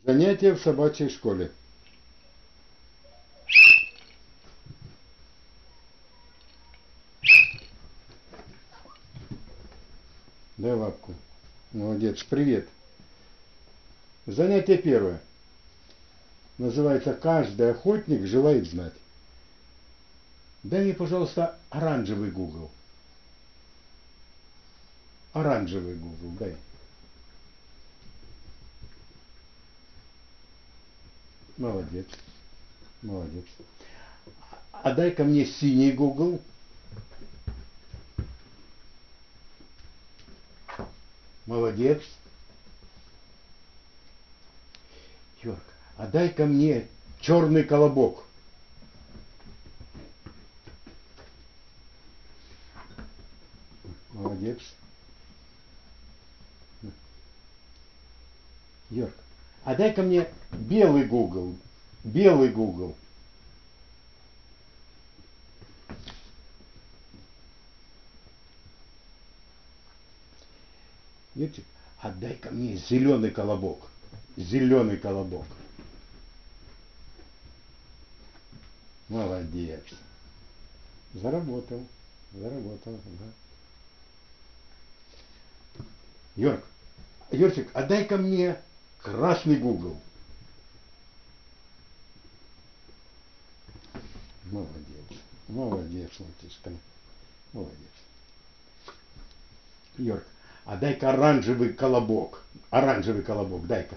Занятия в собачьей школе. Дай лапку. Молодец. Привет. Занятие первое. Называется «Каждый охотник желает знать». Дай мне, пожалуйста, оранжевый Google. Оранжевый Google, дай. Молодец. Молодец. А дай-ка мне синий Google. Молодец. Йорк, а дай-ка мне черный колобок. Молодец. Йорк, а дай-ка мне белый Google. Белый Google. Видите? Отдай-ка мне зеленый колобок. Зеленый колобок. Молодец. Заработал. Заработал. Да. Йорк, Йорчик, отдай-ка мне красный Google. Молодец. Молодец, мальчишка. Молодец. Йорк, а дай-ка оранжевый колобок. Оранжевый колобок, дай-ка.